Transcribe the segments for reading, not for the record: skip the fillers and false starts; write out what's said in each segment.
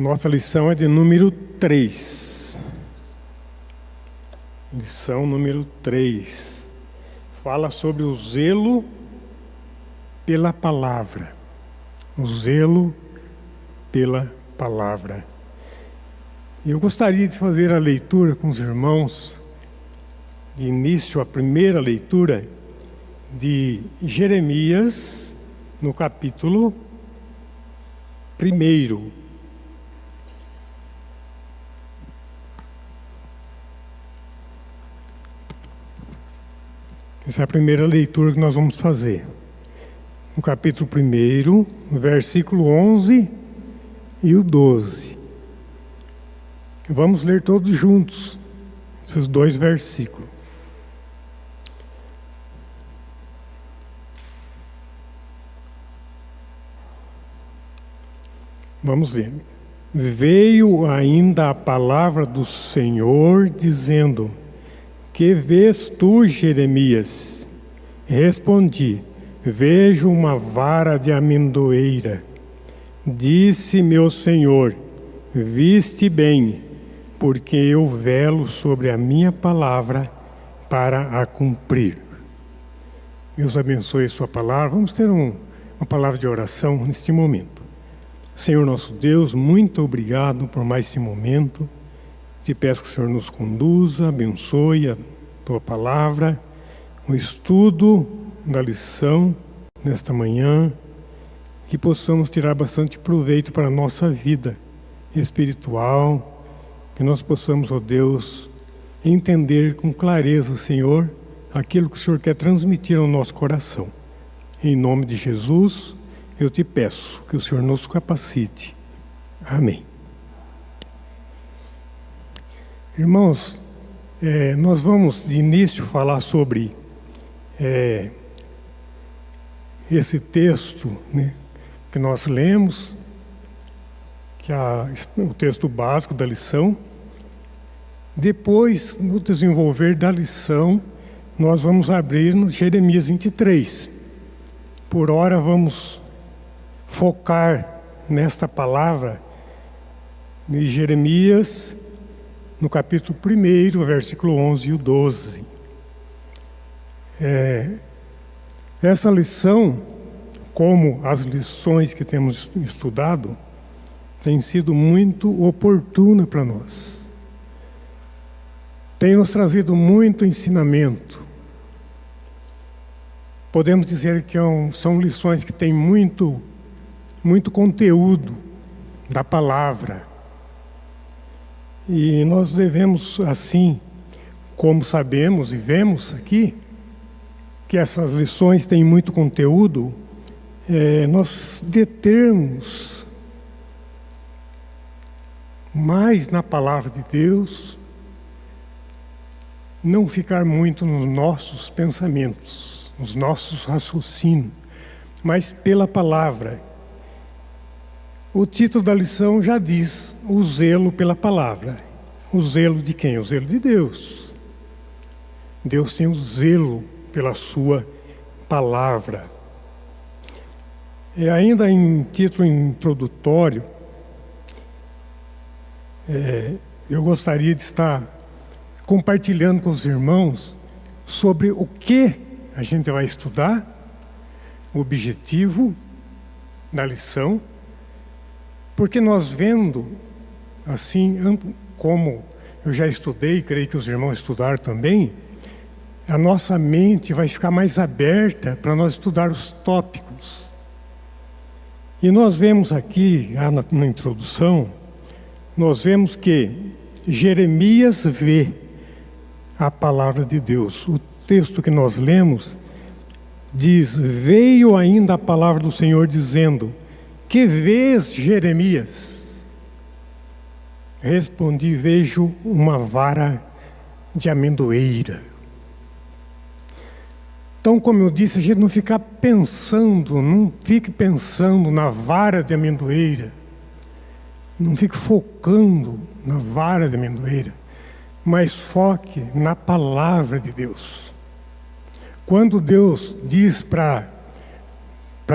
Nossa lição é de número 3. Lição número 3. Fala sobre o zelo pela palavra. O zelo pela palavra. Eu gostaria de fazer a leitura com os irmãos, de início, a primeira leitura de Jeremias, no capítulo 1. Essa é a primeira leitura que nós vamos fazer. No capítulo 1, versículo 11 e o 12. Vamos ler todos juntos esses dois versículos. Vamos ler. Veio ainda a palavra do Senhor, dizendo: Que vês tu, Jeremias? Respondi: Vejo uma vara de amendoeira. Disse meu Senhor: Viste bem, porque eu velo sobre a minha palavra para a cumprir. Deus abençoe a sua palavra. Vamos ter uma palavra de oração neste momento. Senhor nosso Deus, muito obrigado por mais esse momento. Te peço que o Senhor nos conduza, abençoe a Tua palavra, o estudo da lição nesta manhã, que possamos tirar bastante proveito para a nossa vida espiritual, que nós possamos, ó Deus, entender com clareza, Senhor, aquilo que o Senhor quer transmitir ao nosso coração. Em nome de Jesus, eu te peço que o Senhor nos capacite. Amém. Irmãos, nós vamos de início falar sobre esse texto, né, que nós lemos, que é o texto básico da lição. Depois, no desenvolver da lição, nós vamos abrir no Jeremias 23. Por hora, vamos focar nesta palavra de Jeremias, no capítulo 1, versículo 11 e o 12. Essa lição, como as lições que temos estudado, tem sido muito oportuna para nós. Tem nos trazido muito ensinamento. Podemos dizer que são lições que têm muito conteúdo da palavra. E nós devemos, assim como sabemos e vemos aqui, que essas lições têm muito conteúdo, nós determos mais na palavra de Deus, não ficar muito nos nossos pensamentos, nos nossos raciocínios, mas pela palavra. O título da lição já diz: o zelo pela palavra. O zelo de quem? O zelo de Deus. Deus tem o zelo pela sua palavra. E ainda em título introdutório, eu gostaria de estar compartilhando com os irmãos sobre o que a gente vai estudar, o objetivo da lição, porque nós vendo, assim como eu já estudei, creio que os irmãos estudaram também, a nossa mente vai ficar mais aberta para nós estudar os tópicos. E nós vemos aqui, na introdução, nós vemos que Jeremias vê a palavra de Deus. O texto que nós lemos diz: Veio ainda a palavra do Senhor dizendo: Que vês, Jeremias? Respondi: Vejo uma vara de amendoeira. Então, como eu disse, a gente não fica pensando, não fique pensando na vara de amendoeira, não fique focando na vara de amendoeira, mas foque na palavra de Deus. Quando Deus diz para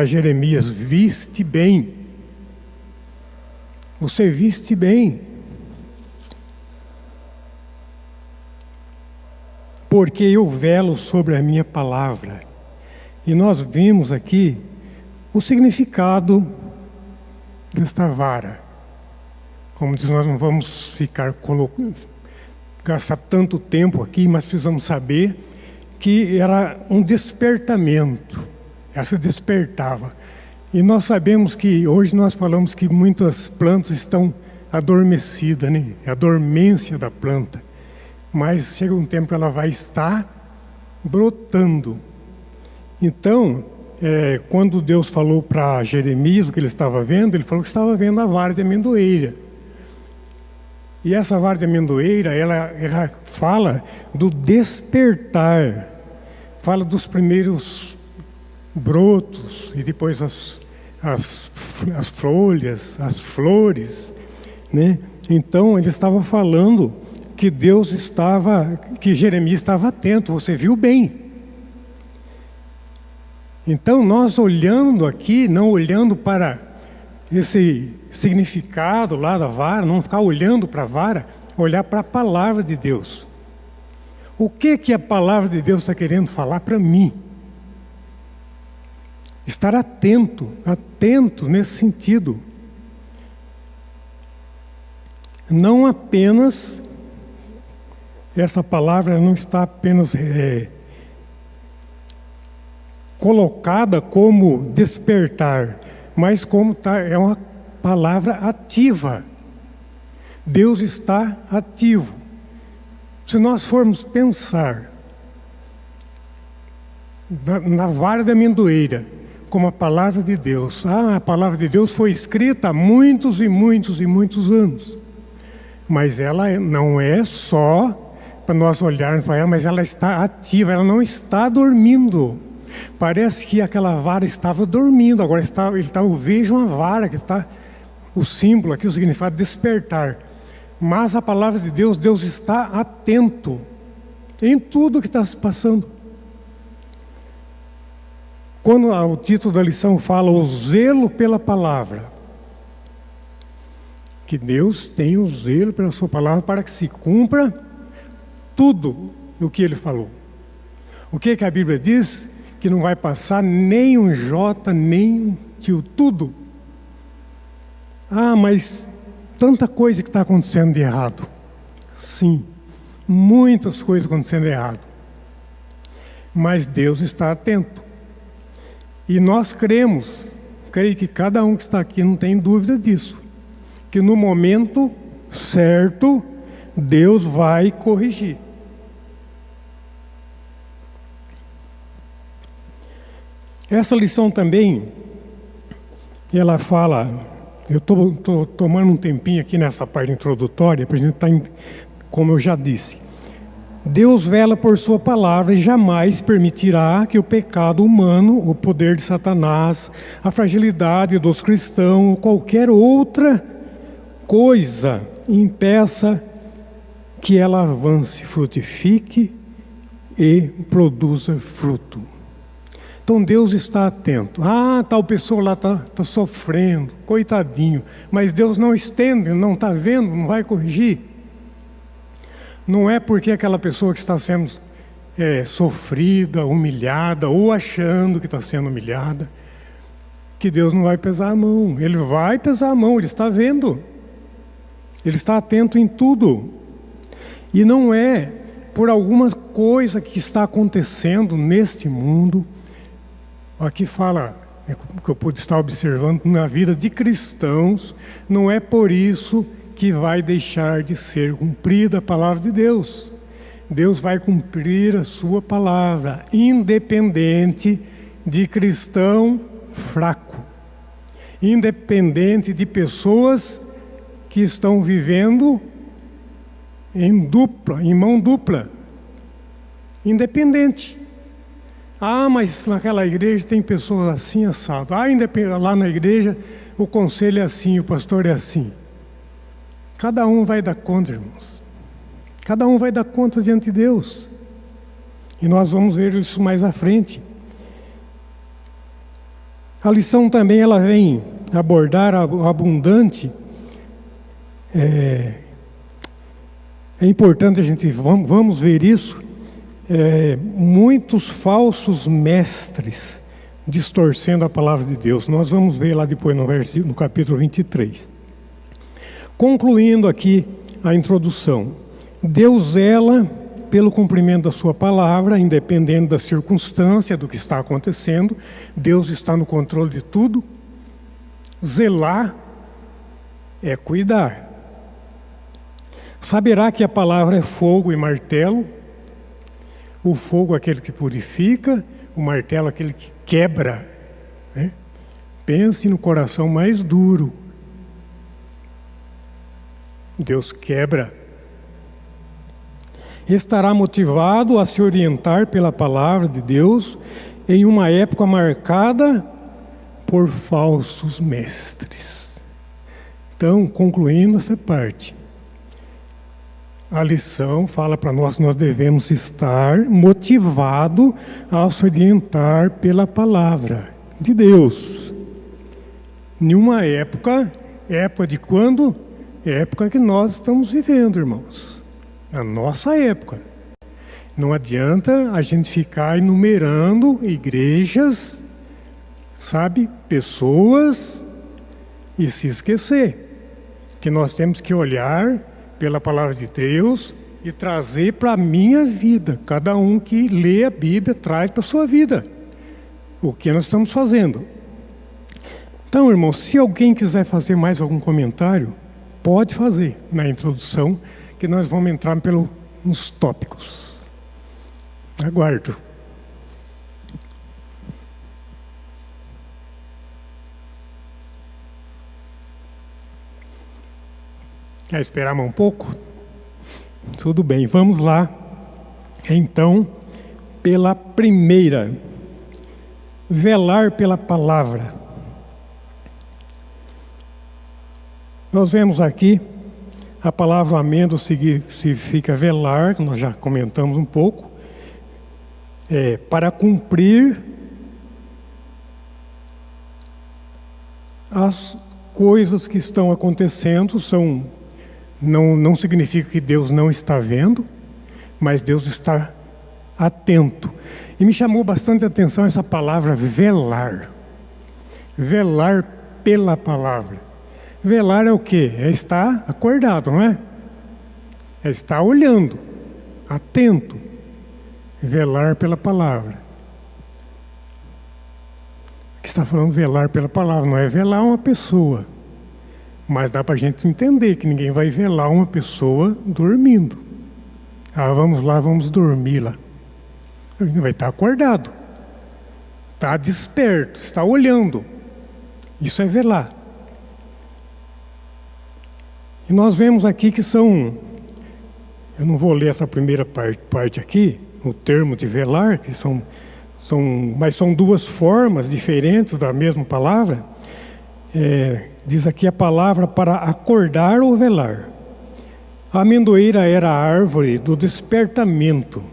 Jeremias: Viste bem, você viste bem, porque eu velo sobre a minha palavra. E nós vimos aqui o significado desta vara. Como diz, nós não vamos gastar tanto tempo aqui, mas precisamos saber que era um despertamento. Ela se despertava. E nós sabemos que, hoje nós falamos que muitas plantas estão adormecidas, né? É a dormência da planta. Mas chega um tempo que ela vai estar brotando. Então, quando Deus falou para Jeremias o que ele estava vendo, ele falou que estava vendo a vara de amendoeira. E essa vara de amendoeira, ela fala do despertar, fala dos primeiros brotos e depois as folhas, as flores, né? Então ele estava falando que que Jeremias estava atento, você viu bem. Então nós olhando aqui, não olhando para esse significado lá da vara, não ficar olhando para a vara, olhar para a palavra de Deus. O que a palavra de Deus está querendo falar para mim? Estar atento nesse sentido. Não apenas, essa palavra não está apenas colocada como despertar, mas como é uma palavra ativa. Deus está ativo. Se nós formos pensar na vara da amendoeira como a palavra de Deus, a palavra de Deus foi escrita há muitos e muitos e muitos anos, mas ela não é só para nós olharmos para ela, mas ela está ativa, ela não está dormindo. Parece que aquela vara estava dormindo, agora eu vejo uma vara que está, o símbolo aqui, o significado despertar. Mas a palavra de Deus, Deus está atento em tudo que está se passando. Quando o título da lição fala o zelo pela palavra, que Deus tem o zelo pela sua palavra para que se cumpra tudo o que Ele falou. O que a Bíblia diz? Que não vai passar nem um jota, nem um tio, tudo. Mas tanta coisa que está acontecendo de errado. Sim, muitas coisas acontecendo de errado. Mas Deus está atento. E nós creio que cada um que está aqui não tem dúvida disso, que no momento certo, Deus vai corrigir. Essa lição também, ela fala, eu estou tomando um tempinho aqui nessa parte introdutória, para a gente estar, como eu já disse, Deus vela por sua palavra e jamais permitirá que o pecado humano, o poder de Satanás, a fragilidade dos cristãos ou qualquer outra coisa impeça que ela avance, frutifique e produza fruto. Então Deus está atento. Tal pessoa lá está sofrendo, coitadinho. Mas Deus não estende, não está vendo, não vai corrigir. Não é porque aquela pessoa que está sendo sofrida, humilhada, ou achando que está sendo humilhada, que Deus não vai pesar a mão. Ele vai pesar a mão, Ele está vendo. Ele está atento em tudo. E não é por alguma coisa que está acontecendo neste mundo. Aqui fala, que eu pude estar observando na vida de cristãos, não é por isso que vai deixar de ser cumprida a palavra de Deus. Deus vai cumprir a sua palavra, independente de cristão fraco, independente de pessoas que estão vivendo em mão dupla, independente. Mas naquela igreja tem pessoas assim, assado. Lá na igreja o conselho é assim, o pastor é assim. Cada um vai dar conta, irmãos. Cada um vai dar conta diante de Deus. E nós vamos ver isso mais à frente. A lição também ela vem abordar o abundante É importante a gente, vamos ver isso, muitos falsos mestres distorcendo a palavra de Deus. Nós vamos ver lá depois no capítulo 23. Concluindo aqui a introdução, Deus zela pelo cumprimento da sua palavra, independente da circunstância, do que está acontecendo. Deus está no controle de tudo. Zelar é cuidar. Saberá que a palavra é fogo e martelo. O fogo é aquele que purifica, o martelo é aquele que quebra, né? Pense no coração mais duro. Deus quebra. Estará motivado a se orientar pela palavra de Deus em uma época marcada por falsos mestres. Então, concluindo essa parte, a lição fala para nós que nós devemos estar motivados a se orientar pela palavra de Deus. Em uma época de quando? Época que nós estamos vivendo, irmãos. A nossa época. Não adianta a gente ficar enumerando igrejas, sabe, pessoas, e se esquecer que nós temos que olhar pela palavra de Deus e trazer para a minha vida. Cada um que lê a Bíblia traz para a sua vida o que nós estamos fazendo. Então, irmãos, se alguém quiser fazer mais algum comentário, pode fazer na introdução, que nós vamos entrar nos tópicos. Aguardo. Quer esperar mais um pouco? Tudo bem, vamos lá. Então, pela primeira, velar pela palavra. Nós vemos aqui a palavra amendo significa velar, nós já comentamos um pouco, para cumprir as coisas que estão acontecendo. Não significa que Deus não está vendo, mas Deus está atento. E me chamou bastante a atenção essa palavra velar. Velar pela palavra. Velar é o quê? É estar acordado, não é? É estar olhando, atento. Velar pela palavra. Aqui está falando velar pela palavra, não é velar uma pessoa. Mas dá para a gente entender que ninguém vai velar uma pessoa dormindo. Vamos lá, vamos dormir lá. Ele vai estar acordado. Está desperto, está olhando. Isso é velar. E nós vemos aqui que eu não vou ler essa primeira parte aqui, o termo de velar, que mas são duas formas diferentes da mesma palavra. Diz aqui a palavra para acordar ou velar. A amendoeira era a árvore do despertamento.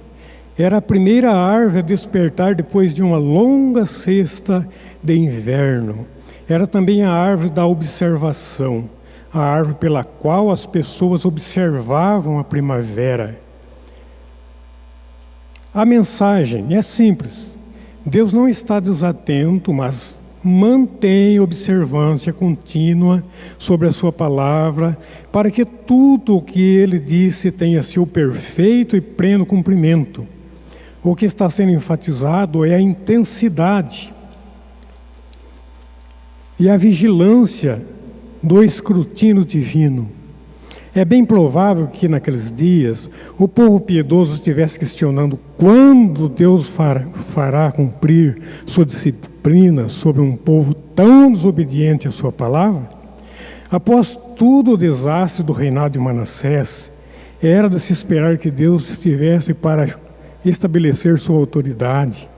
Era a primeira árvore a despertar depois de uma longa sesta de inverno. Era também a árvore da observação, a árvore pela qual as pessoas observavam a primavera. A mensagem é simples. Deus não está desatento, mas mantém observância contínua sobre a sua palavra, para que tudo o que ele disse tenha seu perfeito e pleno cumprimento. O que está sendo enfatizado é a intensidade e a vigilância do escrutínio divino. É bem provável que naqueles dias o povo piedoso estivesse questionando quando Deus fará cumprir sua disciplina sobre um povo tão desobediente à sua palavra. Após todo o desastre do reinado de Manassés, era de se esperar que Deus estivesse para estabelecer sua autoridade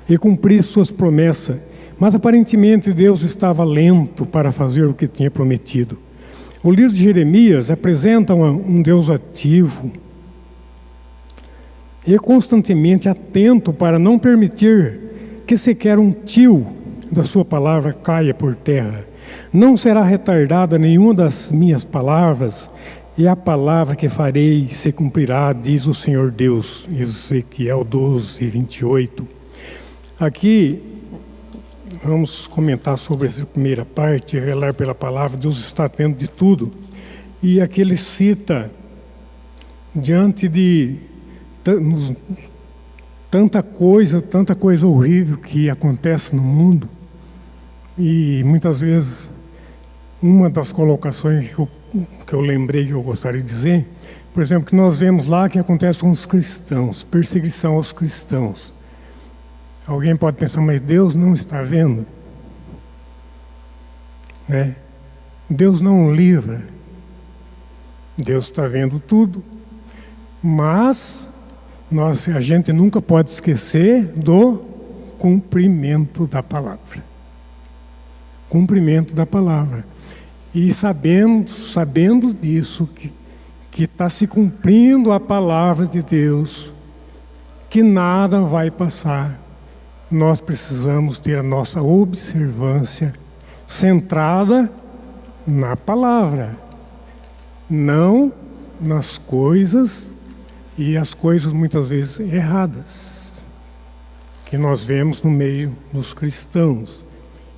e cumprir suas promessas, mas aparentemente Deus estava lento para fazer o que tinha prometido. O livro de Jeremias apresenta um Deus ativo e constantemente atento para não permitir que sequer um tio da sua palavra caia por terra. Não será retardada nenhuma das minhas palavras, e a palavra que farei se cumprirá, diz o Senhor Deus. Ezequiel 12, 28. Aqui, vamos comentar sobre essa primeira parte, revelar pela palavra, Deus está tendo de tudo. E aqui ele cita, diante de tanta coisa horrível que acontece no mundo, e muitas vezes, uma das colocações que eu lembrei, que eu gostaria de dizer, por exemplo, que nós vemos lá que acontece com os cristãos, perseguição aos cristãos. Alguém pode pensar, mas Deus não está vendo? Né? Deus não livra. Deus está vendo tudo, mas a gente nunca pode esquecer do cumprimento da palavra. Cumprimento da palavra. E sabendo disso, que está se cumprindo a palavra de Deus, que nada vai passar, nós precisamos ter a nossa observância centrada na palavra, não nas coisas, e as coisas muitas vezes erradas, que nós vemos no meio dos cristãos.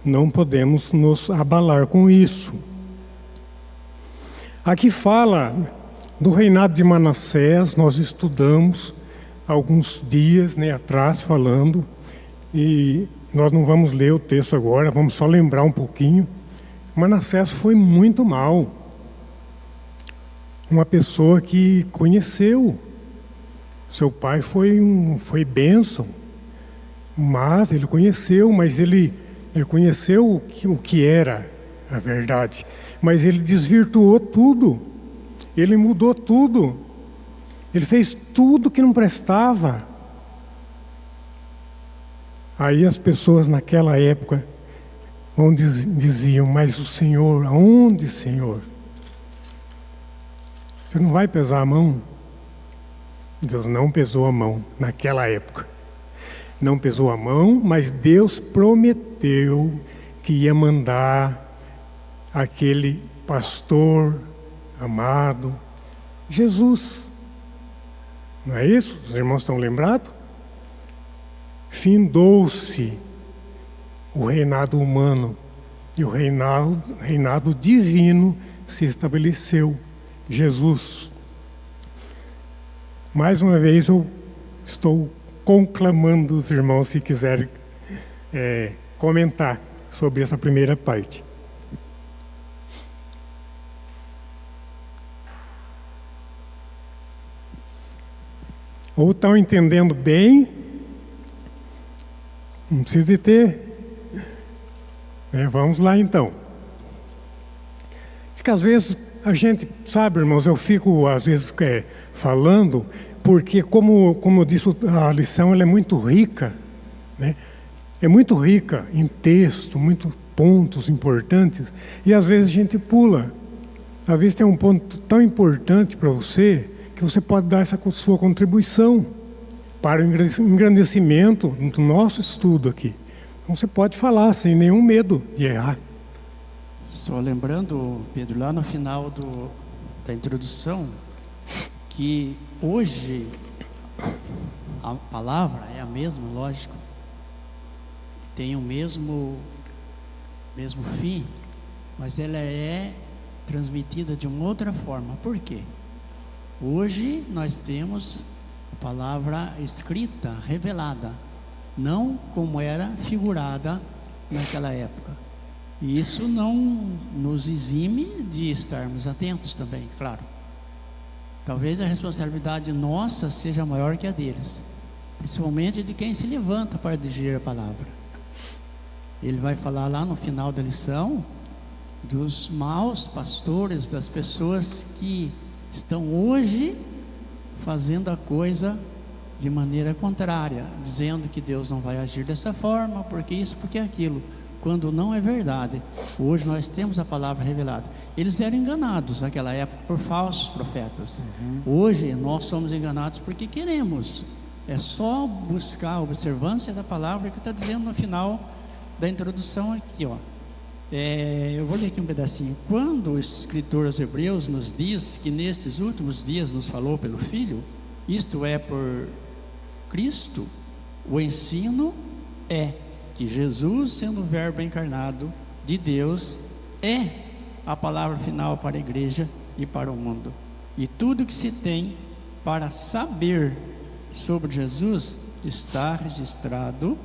Não podemos nos abalar com isso. Aqui fala do reinado de Manassés, nós estudamos alguns dias atrás falando, e nós não vamos ler o texto agora, vamos só lembrar um pouquinho. Manassés foi muito mal. Uma pessoa que conheceu. Seu pai foi bênção, mas ele conheceu o que era a verdade. Mas ele desvirtuou tudo, ele mudou tudo, ele fez tudo que não prestava. Aí as pessoas naquela época diziam, mas o Senhor, aonde, Senhor? Você não vai pesar a mão? Deus não pesou a mão naquela época. Não pesou a mão, mas Deus prometeu que ia mandar aquele pastor amado, Jesus. Não é isso? Os irmãos estão lembrados? Findou-se o reinado humano e o reinado divino se estabeleceu. Jesus. Mais uma vez eu estou conclamando os irmãos, se quiserem comentar sobre essa primeira parte. Ou estão entendendo bem, não precisa de ter. Vamos lá então. Porque às vezes a gente, sabe, irmãos, eu fico às vezes falando, porque como eu disse, a lição ela é muito rica, né? É muito rica em texto, muitos pontos importantes, e às vezes a gente pula. Às vezes tem um ponto tão importante para você, que você pode dar essa sua contribuição para o engrandecimento do nosso estudo aqui. Então você pode falar sem nenhum medo de errar. Só lembrando, Pedro, lá no final da introdução, que hoje a palavra é a mesma, lógico, tem o mesmo fim, mas ela é transmitida de uma outra forma. Por quê? Hoje nós temos a palavra escrita, revelada, não como era figurada naquela época. E isso não nos exime de estarmos atentos também, claro. Talvez a responsabilidade nossa seja maior que a deles, principalmente de quem se levanta para dirigir a palavra. Ele vai falar lá no final da lição dos maus pastores, das pessoas que estão hoje fazendo a coisa de maneira contrária, dizendo que Deus não vai agir dessa forma, porque isso, porque aquilo, quando não é verdade. Hoje nós temos a palavra revelada. Eles eram enganados naquela época por falsos profetas. Hoje nós somos enganados porque queremos. É só buscar a observância da palavra que está dizendo no final da introdução aqui, ó. Eu vou ler aqui um pedacinho. Quando o escritor aos Hebreus nos diz que nestes últimos dias nos falou pelo Filho, isto é, por Cristo, o ensino é que Jesus, sendo o Verbo encarnado de Deus, é a palavra final para a igreja e para o mundo. E tudo que se tem para saber sobre Jesus está registrado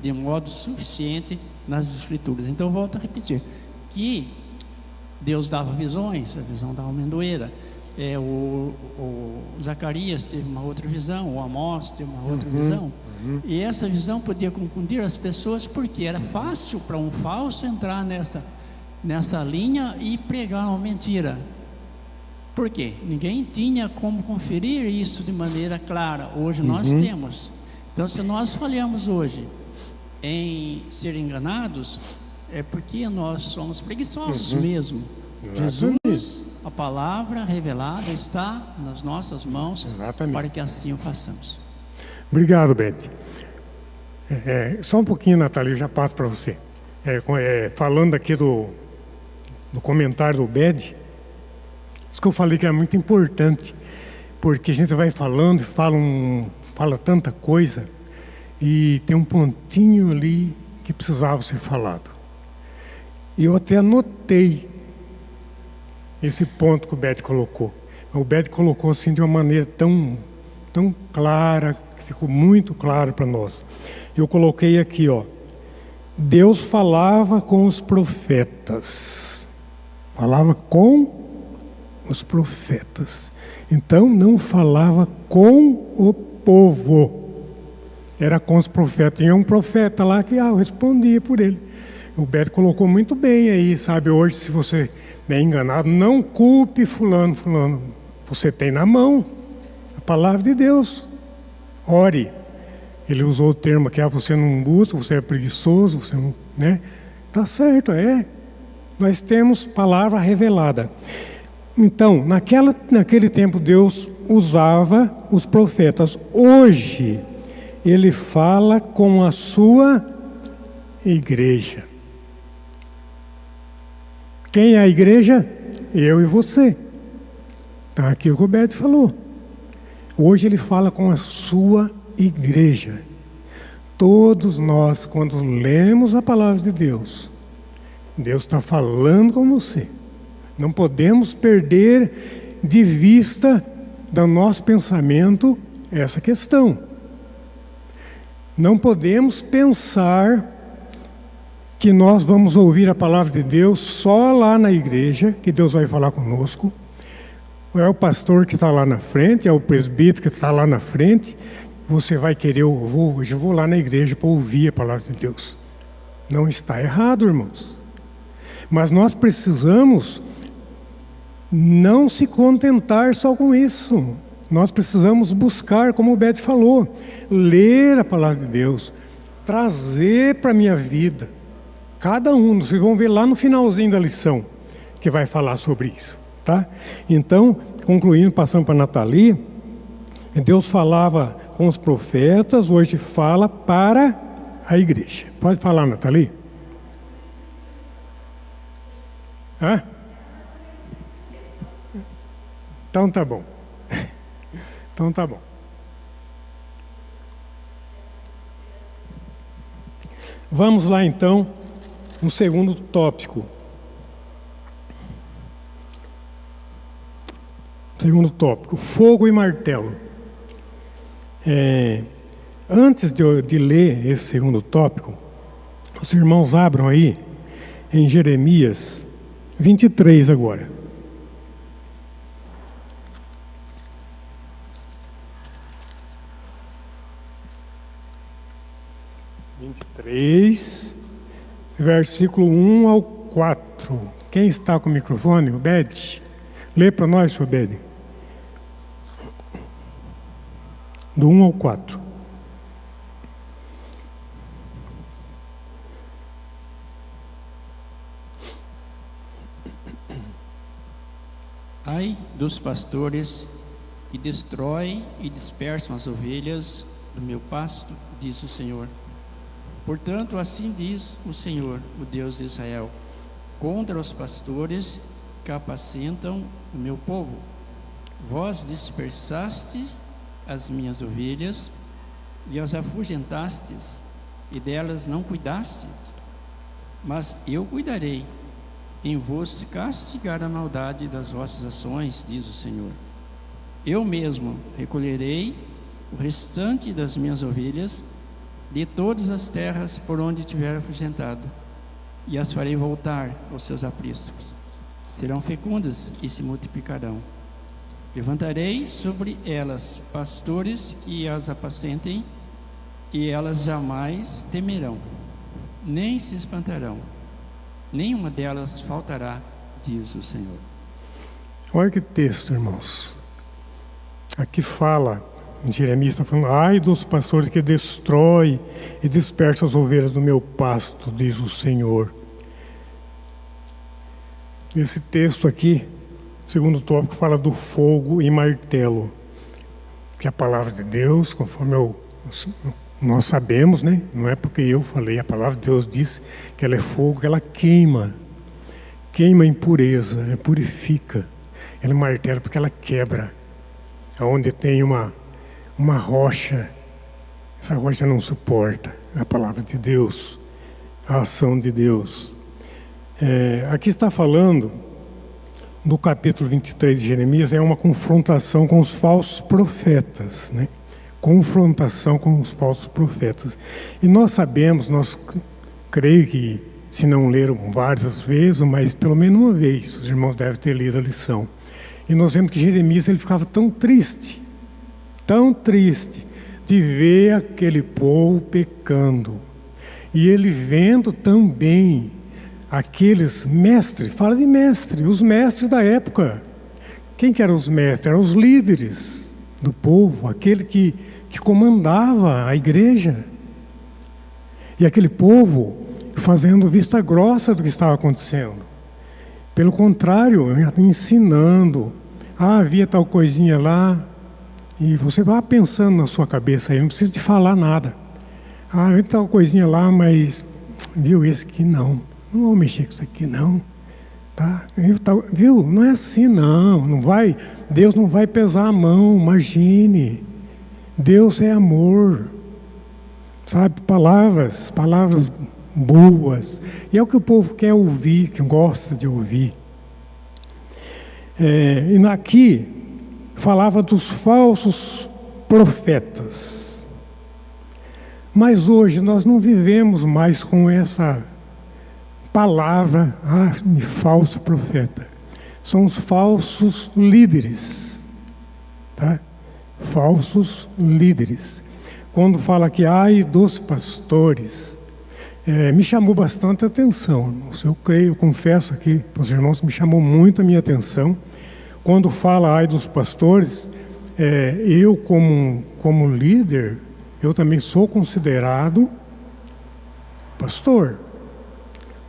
de modo suficiente nas Escrituras. Então, volto a repetir que Deus dava visões, a visão da amendoeira. O Zacarias teve uma outra visão, o Amós teve uma outra visão. E essa visão podia confundir as pessoas, porque era fácil para um falso entrar nessa linha e pregar uma mentira. Por quê? Ninguém tinha como conferir isso de maneira clara. Hoje nós temos. Então, se nós falhamos hoje em ser enganados, é porque nós somos preguiçosos mesmo. Jesus, a palavra revelada, está nas nossas mãos. Exatamente. Para que assim o façamos. Obrigado, Beth. Só um pouquinho, Natália, eu já passo para você. Falando aqui do comentário do Beth, isso que eu falei que é muito importante, porque a gente vai falando e fala tanta coisa, e tem um pontinho ali que precisava ser falado. E eu até anotei esse ponto que o Beth colocou. O Beth colocou assim de uma maneira tão clara, que ficou muito claro para nós. Eu coloquei aqui, ó, Deus falava com os profetas. Falava com os profetas. Então não falava com o povo. Era com os profetas. Tinha um profeta lá que respondia por ele. O Beto colocou muito bem aí, sabe? Hoje, se você é enganado, não culpe fulano. Você tem na mão a palavra de Deus. Ore. Ele usou o termo que você não busca, você é preguiçoso, você não, né? Tá certo, Nós temos palavra revelada. Então, naquele tempo, Deus usava os profetas. Hoje, Ele fala com a sua igreja. Quem é a igreja? Eu e você. Está aqui o que o Roberto falou. Hoje Ele fala com a sua igreja. Todos nós, quando lemos a palavra de Deus, Deus está falando com você. Não podemos perder de vista do nosso pensamento essa questão. Não podemos pensar que nós vamos ouvir a palavra de Deus só lá na igreja, que Deus vai falar conosco. Ou é o pastor que está lá na frente, é o presbítero que está lá na frente. Você vai querer, hoje eu vou lá na igreja para ouvir a palavra de Deus. Não está errado, irmãos. Mas nós precisamos não se contentar só com isso. Nós precisamos buscar, como o Beto falou, ler a palavra de Deus, trazer para a minha vida. Cada um, vocês vão ver lá no finalzinho da lição, que vai falar sobre isso, tá? Então, concluindo, passando para a Nathalie, Deus falava com os profetas, hoje fala para a igreja. Pode falar, Nathalie? Então tá bom. Então tá bom. Vamos lá então, no segundo tópico. Segundo tópico, fogo e martelo. Antes de ler esse segundo tópico, os irmãos abram aí em Jeremias 23 agora. Versículo 1 ao 4. Quem está com o microfone? O Bede? Lê para nós, seu Bede. Do 1 ao 4. Ai dos pastores que destroem e dispersam as ovelhas do meu pasto, diz o Senhor. Portanto, assim diz o Senhor, o Deus de Israel: contra os pastores que apacentam o meu povo. Vós dispersastes as minhas ovelhas e as afugentastes, e delas não cuidastes. Mas eu cuidarei em vos castigar a maldade das vossas ações, diz o Senhor. Eu mesmo recolherei o restante das minhas ovelhas de todas as terras por onde tiver afugentado, e as farei voltar aos seus apriscos. Serão fecundas e se multiplicarão. Levantarei sobre elas pastores que as apacentem, e elas jamais temerão, nem se espantarão. Nenhuma delas faltará, diz o Senhor. Olha que texto, irmãos. Aqui fala, Jeremias está falando: ai dos pastores que destrói e dispersa as ovelhas do meu pasto, diz o Senhor. Esse texto aqui, segundo tópico, fala do fogo e martelo, que é a palavra de Deus, conforme nós sabemos, né? Não é porque eu falei, a palavra de Deus diz que ela é fogo, que ela queima impureza, purifica. Ela é martelo porque ela quebra. Onde tem uma rocha, essa rocha não suporta a palavra de Deus, a ação de Deus. Aqui está falando do capítulo 23 de Jeremias, é uma confrontação com os falsos profetas, né? Confrontação com os falsos profetas. E nós sabemos, creio que, se não leram várias vezes, mas pelo menos uma vez, os irmãos devem ter lido a lição. E nós vemos que Jeremias ele ficava tão triste de ver aquele povo pecando. E ele vendo também aqueles mestres, fala de mestre, os mestres da época. Quem que eram os mestres? Eram os líderes do povo, aquele que comandava a igreja. E aquele povo fazendo vista grossa do que estava acontecendo. Pelo contrário, ensinando. Havia tal coisinha lá, e você vai pensando na sua cabeça aí, não precisa de falar nada. Havia tal coisinha lá, mas viu, esse aqui não vou mexer com isso aqui não. Tá? Viu? Não é assim não vai, Deus não vai pesar a mão, imagine. Deus é amor. Sabe, palavras boas. E é o que o povo quer ouvir, que gosta de ouvir. E aqui falava dos falsos profetas. Mas hoje nós não vivemos mais com essa palavra de falso profeta. São os falsos líderes. Tá? Falsos líderes. Quando fala que ai dos pastores, me chamou bastante atenção, irmãos. Eu confesso aqui para os irmãos, me chamou muito a minha atenção. Quando fala ai dos pastores, eu como líder, eu também sou considerado pastor.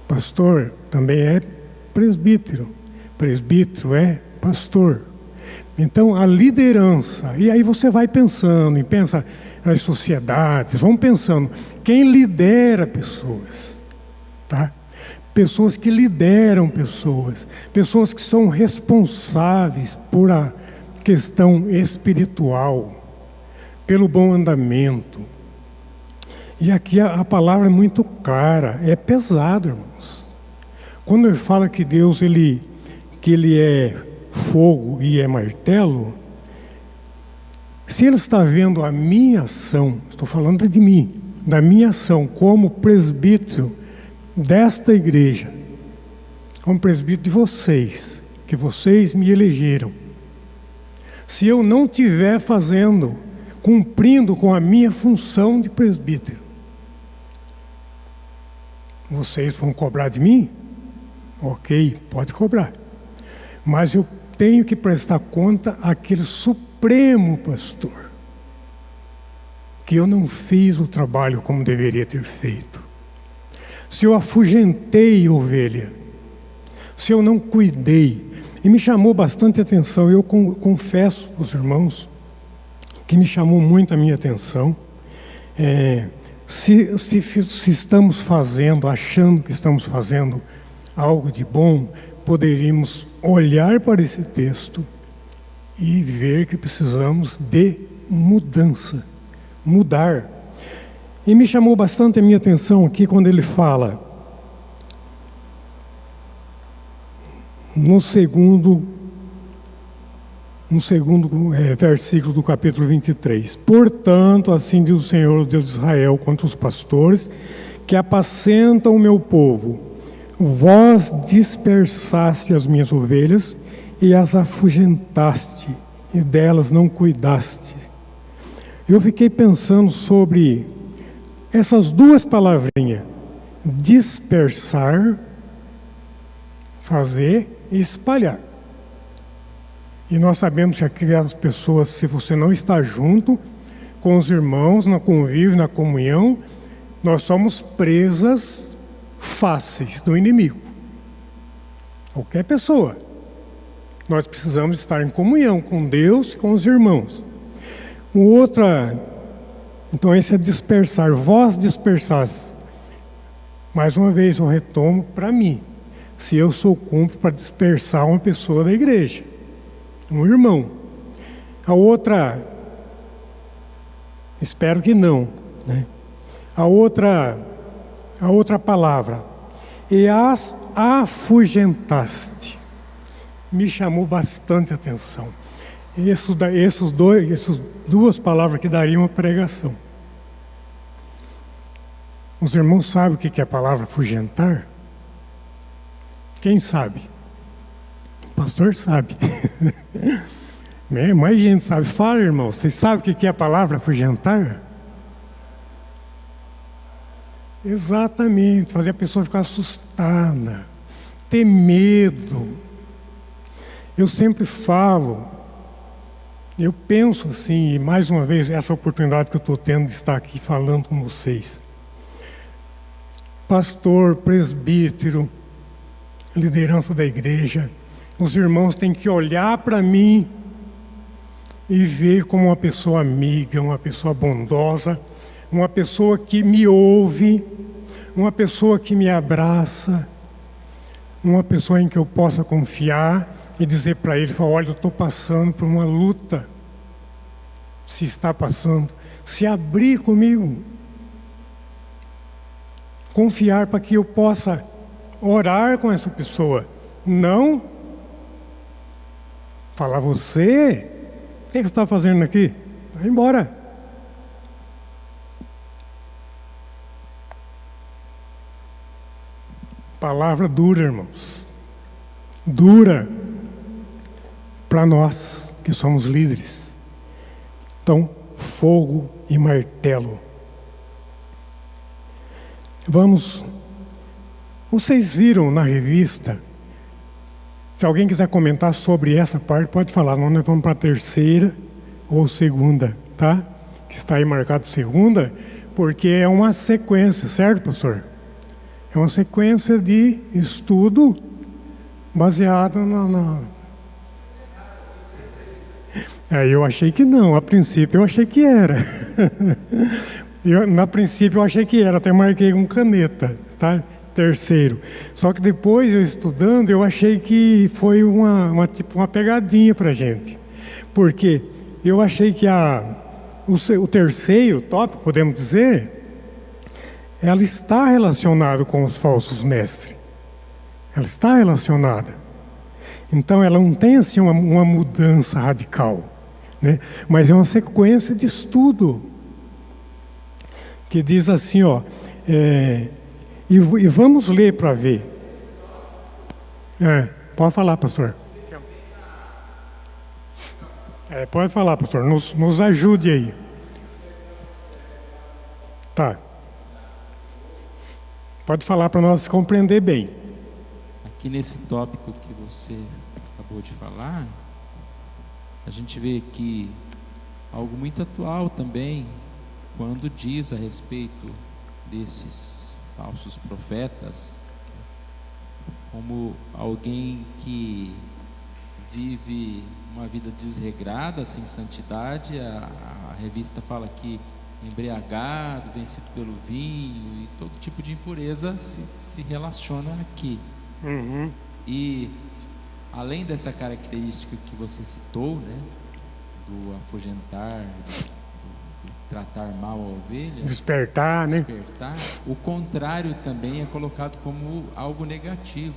Pastor também é presbítero. Presbítero é pastor. Então, a liderança, e aí você vai pensando, e pensa nas sociedades, vamos pensando, quem lidera pessoas, tá? Pessoas que lideram pessoas que são responsáveis por a questão espiritual, pelo bom andamento. E aqui a palavra é muito clara, é pesado, irmãos. Quando ele fala que Deus que ele é fogo e é martelo, se ele está vendo a minha ação, estou falando de mim, da minha ação como presbítero desta igreja, como presbítero de vocês, que vocês me elegeram, se eu não estiver cumprindo com a minha função de presbítero, vocês vão cobrar de mim? Ok, pode cobrar. Mas eu tenho que prestar conta àquele supremo pastor, que eu não fiz o trabalho como deveria ter feito. Se eu afugentei ovelha, se eu não cuidei, e me chamou bastante atenção, eu confesso para os irmãos, que me chamou muito a minha atenção, se estamos achando que estamos fazendo algo de bom, poderíamos olhar para esse texto e ver que precisamos de mudança, mudar. E me chamou bastante a minha atenção aqui quando ele fala, no segundo versículo do capítulo 23. Portanto, assim diz o Senhor, o Deus de Israel, contra os pastores que apacentam o meu povo. Vós dispersaste as minhas ovelhas e as afugentaste, e delas não cuidaste. Eu fiquei pensando sobre essas duas palavrinhas, dispersar, fazer e espalhar. E nós sabemos que aquelas pessoas, se você não está junto com os irmãos, no convívio, na comunhão, nós somos presas fáceis do inimigo. Qualquer pessoa. Nós precisamos estar em comunhão com Deus e com os irmãos. Então esse é dispersar. Vós dispersaste. Mais uma vez eu retomo para mim. Se eu sou cúmplice para dispersar uma pessoa da igreja, um irmão. A outra, espero que não, né? A outra palavra, e as afugentaste, me chamou bastante atenção. Essas duas palavras que dariam uma pregação. Os irmãos sabem o que é a palavra afugentar? Quem sabe? O pastor sabe. Mais gente sabe. Fala, irmão, vocês sabem o que é a palavra afugentar? Exatamente, fazer a pessoa ficar assustada, ter medo. Eu sempre falo, eu penso assim, e mais uma vez, essa oportunidade que eu estou tendo de estar aqui falando com vocês. Pastor, presbítero, liderança da igreja, os irmãos têm que olhar para mim e ver como uma pessoa amiga, uma pessoa bondosa, uma pessoa que me ouve, uma pessoa que me abraça, uma pessoa em que eu possa confiar e dizer para ele, olha, eu estou passando por uma luta, se está passando, se abrir comigo, confiar para que eu possa orar com essa pessoa, não falar, você, o que você está fazendo aqui? Vai embora. Palavra dura, irmãos. Dura para nós que somos líderes. Então, fogo e martelo. Vocês viram na revista, se alguém quiser comentar sobre essa parte, pode falar, nós vamos para a terceira ou segunda, tá? Que está aí marcado segunda, porque é uma sequência, certo, pastor? É uma sequência de estudo baseado Aí eu achei que não, a princípio eu achei que era. Na princípio eu achei que era, até marquei com caneta, tá? Terceiro. Só que depois eu estudando, eu achei que foi uma pegadinha para a gente. Porque eu achei que o terceiro tópico, podemos dizer, ela está relacionada com os falsos mestres. Ela está relacionada. Então ela não tem assim uma mudança radical, né? Mas é uma sequência de estudo que diz assim, e vamos ler para ver. Pode falar, pastor. Pode falar, pastor. Nos ajude aí. Tá. Pode falar para nós compreender bem. Aqui nesse tópico que você acabou de falar, a gente vê aqui algo muito atual também, quando diz a respeito desses falsos profetas, como alguém que vive uma vida desregrada, sem santidade. A revista fala que embriagado, vencido pelo vinho, e todo tipo de impureza se relaciona aqui. E além dessa característica que você citou, né, do afugentar, do tratar mal a ovelha, Despertar, né? despertar, o contrário também é colocado como algo negativo.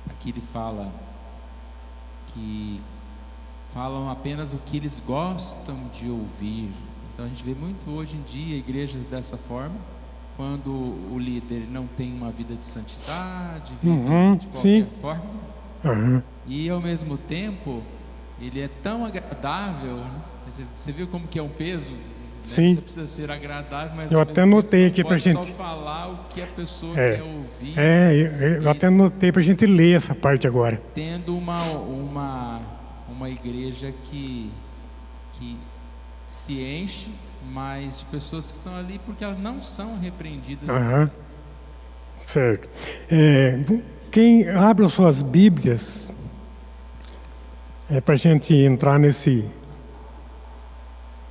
Aqui ele fala que falam apenas o que eles gostam de ouvir. Então a gente vê muito hoje em dia igrejas dessa forma, quando o líder não tem uma vida de santidade, vive de qualquer forma, e ao mesmo tempo ele é tão agradável, né? Você viu como que é um peso? Né? Sim. Você precisa ser agradável, mas Eu até notei aqui para pra gente só falar o que a pessoa quer ouvir. Eu até notei para a gente ler essa parte agora. Tendo uma igreja que se enche, mas de pessoas que estão ali porque elas não são repreendidas. Certo. Quem abre as suas Bíblias, para a gente entrar nesse,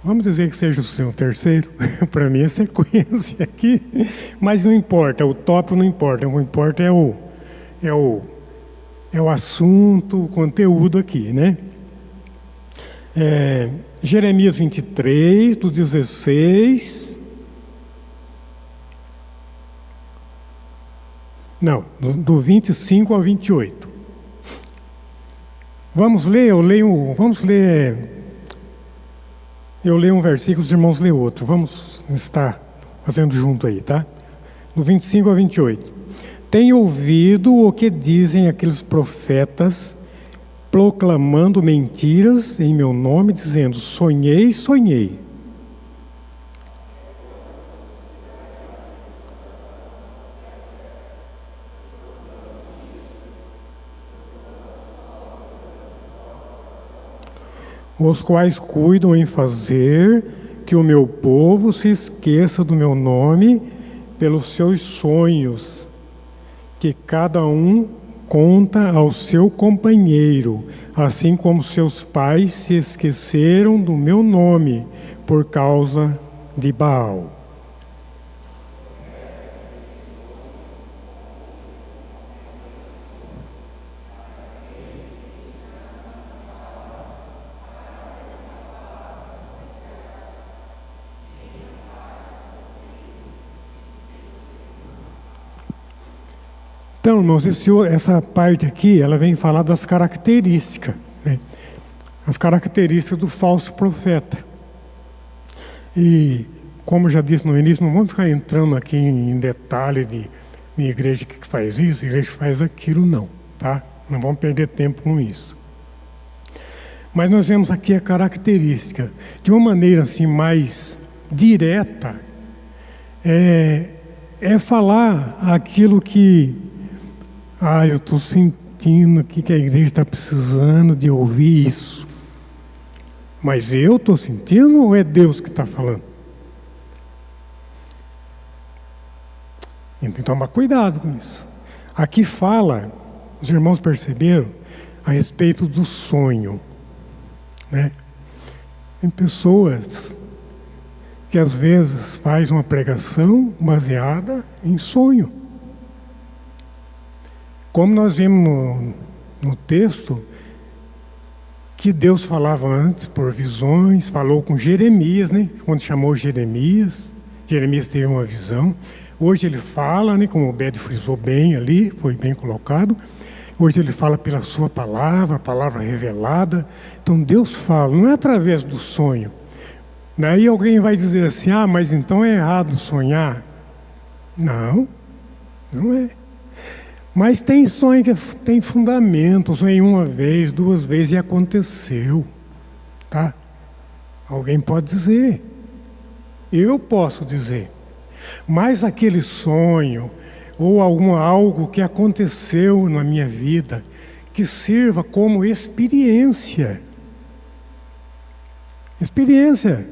vamos dizer que seja o seu terceiro, para mim é sequência aqui, mas não importa, o tópico não importa, o que importa é o assunto, o conteúdo aqui, né? Jeremias 23, do 16. Não, do 25 ao 28. Vamos ler, eu leio um versículo, os irmãos lêem outro. Vamos estar fazendo junto aí, tá? Do 25 ao 28. Tenho ouvido o que dizem aqueles profetas, proclamando mentiras em meu nome, dizendo: sonhei, sonhei. Os quais cuidam em fazer que o meu povo se esqueça do meu nome pelos seus sonhos, que cada um conta ao seu companheiro, assim como seus pais se esqueceram do meu nome por causa de Baal. Então, irmãos, essa parte aqui, ela vem falar das características, né? As características do falso profeta. E, como já disse no início, não vamos ficar entrando aqui em detalhe de igreja que faz isso, igreja que faz aquilo, não, tá? Não vamos perder tempo com isso. Mas nós vemos aqui a característica, de uma maneira assim mais direta, é falar aquilo que eu estou sentindo aqui que a igreja está precisando de ouvir isso. Mas eu estou sentindo ou é Deus que está falando? Então tem que tomar cuidado com isso. Aqui fala, os irmãos perceberam, a respeito do sonho, né? Tem pessoas que às vezes faz uma pregação baseada em sonho. Como nós vimos no texto, que Deus falava antes por visões, falou com Jeremias, né? Quando chamou Jeremias teve uma visão. Hoje ele fala, né? Como o Bede frisou bem ali, foi bem colocado. Hoje ele fala pela sua palavra, a palavra revelada. Então Deus fala, não é através do sonho. Daí alguém vai dizer assim, mas então é errado sonhar. Não, não é. Mas tem sonho que tem fundamento, sonhei uma vez, duas vezes e aconteceu, tá? Alguém pode dizer, eu posso dizer, mas aquele sonho ou algo que aconteceu na minha vida que sirva como experiência. Experiência.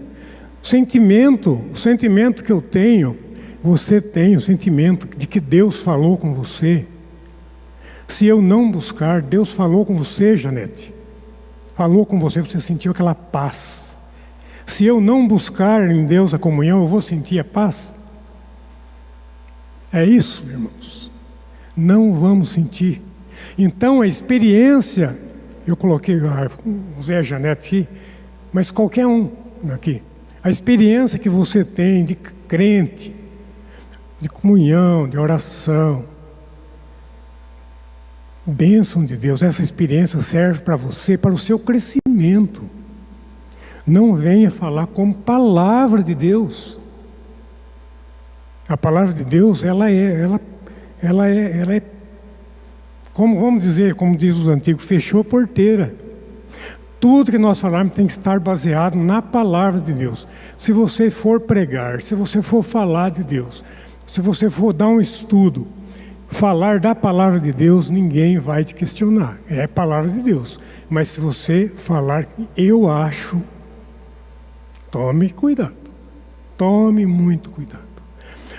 O sentimento que eu tenho, você tem o sentimento de que Deus falou com você. Se eu não buscar, Deus falou com você, Janete. Falou com você, você sentiu aquela paz. Se eu não buscar em Deus a comunhão, eu vou sentir a paz. É isso, irmãos. Não vamos sentir. Então a experiência, eu coloquei o Zé Janete aqui, mas qualquer um aqui, a experiência que você tem de crente, de comunhão, de oração, bênção de Deus, essa experiência serve para você, para o seu crescimento. Não venha falar como palavra de Deus. A palavra de Deus, ela é, como vamos dizer, como diz os antigos, fechou a porteira. Tudo que nós falarmos tem que estar baseado na palavra de Deus. Se você for pregar, se você for falar de Deus, se você for dar um estudo, falar da palavra de Deus, ninguém vai te questionar. É a palavra de Deus. Mas se você falar, eu acho, tome cuidado. Tome muito cuidado.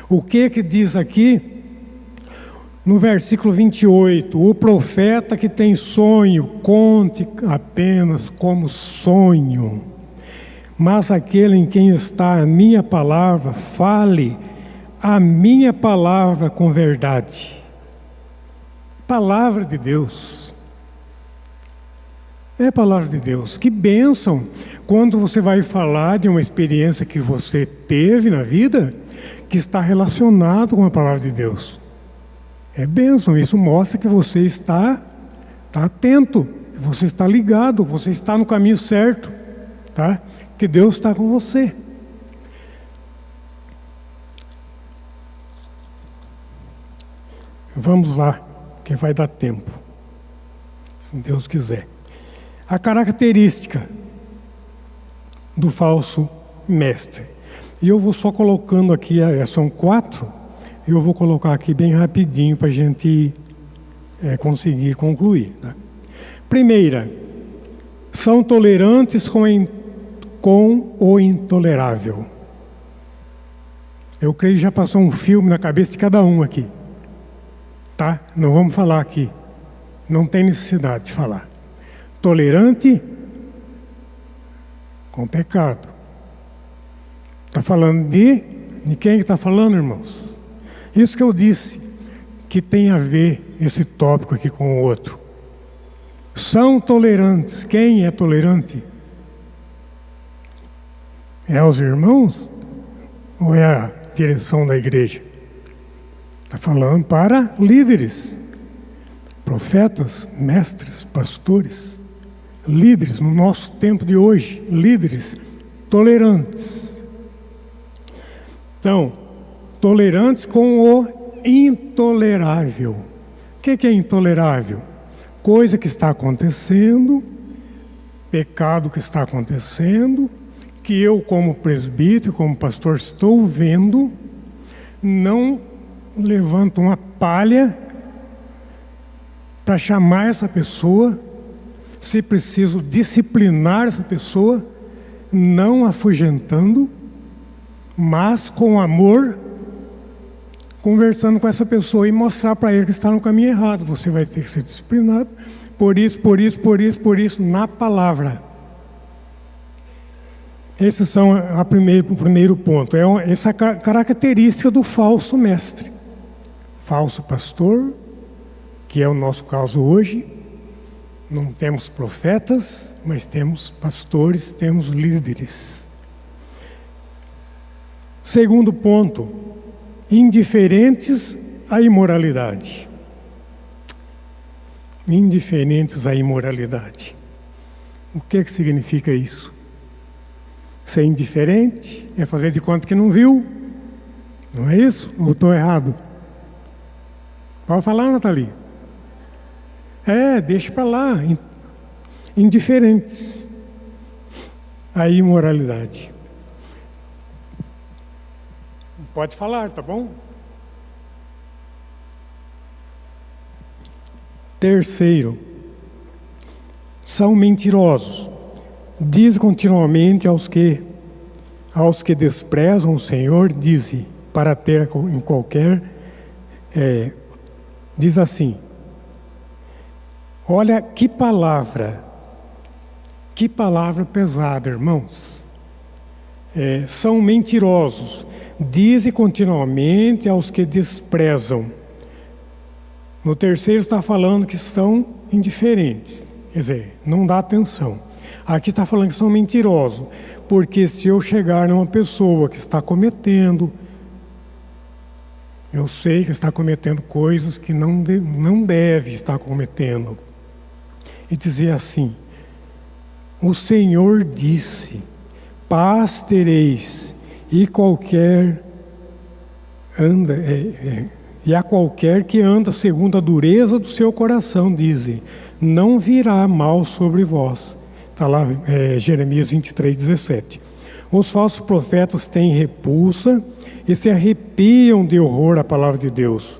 O que diz aqui? No versículo 28, o profeta que tem sonho, conte apenas como sonho. Mas aquele em quem está a minha palavra, fale a minha palavra com verdade. Palavra de Deus. É a palavra de Deus. Que bênção quando você vai falar de uma experiência que você teve na vida, que está relacionado com a palavra de Deus. É bênção, isso mostra que você está atento, que você está ligado, você está no caminho certo, tá? Que Deus está com você. Vamos lá, que vai dar tempo, se Deus quiser. A característica do falso mestre. E eu vou só colocando aqui, são 4, e eu vou colocar aqui bem rapidinho para a gente conseguir concluir. Tá? Primeira, são tolerantes com o intolerável. Eu creio que já passou um filme na cabeça de cada um aqui. Tá? Não vamos falar aqui. Não tem necessidade de falar. Tolerante com pecado. Está falando de quem está falando, irmãos? Isso que eu disse, que tem a ver esse tópico aqui com o outro. São tolerantes. Quem é tolerante? É os irmãos? Ou é a direção da igreja? Está falando para líderes, profetas, mestres, pastores, líderes no nosso tempo de hoje, líderes tolerantes. Então, tolerantes com o intolerável. O que é intolerável? Coisa que está acontecendo, pecado que está acontecendo, que eu como presbítero, como pastor, estou vendo, não levanto uma palha para chamar essa pessoa, se preciso disciplinar essa pessoa, não afugentando, mas com amor, conversando com essa pessoa e mostrar para ele que está no caminho errado. Você vai ter que ser disciplinado por isso, na palavra. Esses são o primeiro ponto. É essa característica do falso mestre. Falso pastor, que é o nosso caso hoje. Não temos profetas, mas temos pastores, temos líderes. Segundo ponto, indiferentes à imoralidade. Indiferentes à imoralidade. O que significa isso? Ser indiferente é fazer de conta que não viu. Não é isso? Ou estou errado? Pode falar, Nathalie. Deixa para lá. Indiferentes à imoralidade. Pode falar, tá bom? Terceiro, são mentirosos. Diz continuamente aos que desprezam o Senhor, diz para ter em qualquer... diz assim, olha que palavra pesada, irmãos. São mentirosos. Diz continuamente aos que desprezam. No terceiro está falando que são indiferentes, quer dizer, não dá atenção. Aqui está falando que são mentirosos, porque se eu chegar numa pessoa que está cometendo, eu sei que está cometendo coisas que não deve estar cometendo, e dizer assim: o Senhor disse, paz tereis, e a qualquer que anda segundo a dureza do seu coração, dizem, não virá mal sobre vós. Está lá Jeremias 23:17. Os falsos profetas têm repulsa e se arrepiam de horror à palavra de Deus.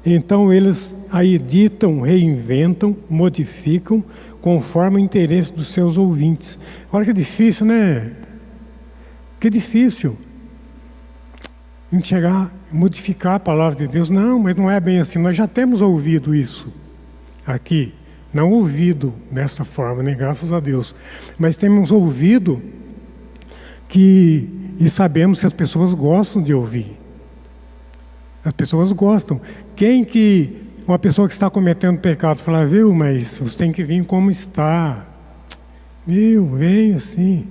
Então eles a editam, reinventam, modificam, conforme o interesse dos seus ouvintes. Olha que difícil, né? Que difícil a gente chegar e modificar a palavra de Deus. Não, mas não é bem assim. Nós já temos ouvido isso aqui. Não ouvido dessa forma, né? Graças a Deus. Mas temos ouvido e sabemos que as pessoas gostam de ouvir. As pessoas gostam. Uma pessoa que está cometendo pecado fala, viu, mas você tem que vir como está. Viu, vem assim.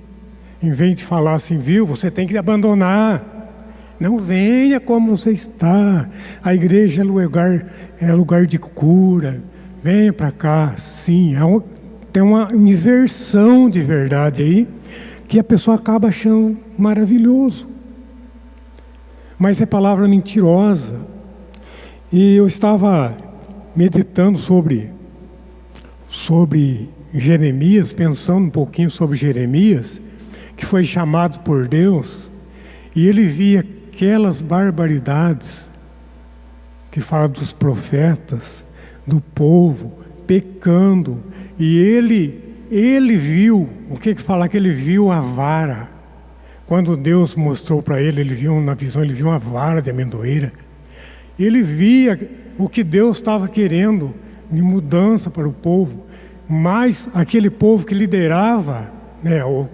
Em vez de falar assim, viu, você tem que abandonar. Não venha como você está. A igreja é lugar de cura. Venha para cá, sim. Tem uma inversão de verdade aí, que a pessoa acaba achando maravilhoso. Mas é palavra mentirosa. E eu estava meditando sobre Jeremias, pensando um pouquinho sobre Jeremias, que foi chamado por Deus, e ele via aquelas barbaridades que fala dos profetas, do povo pecando, e ele viu, o que fala que ele viu a vara. Quando Deus mostrou para ele viu na visão, ele viu uma vara de amendoeira. Ele via o que Deus estava querendo de mudança para o povo, mas aquele povo que liderava,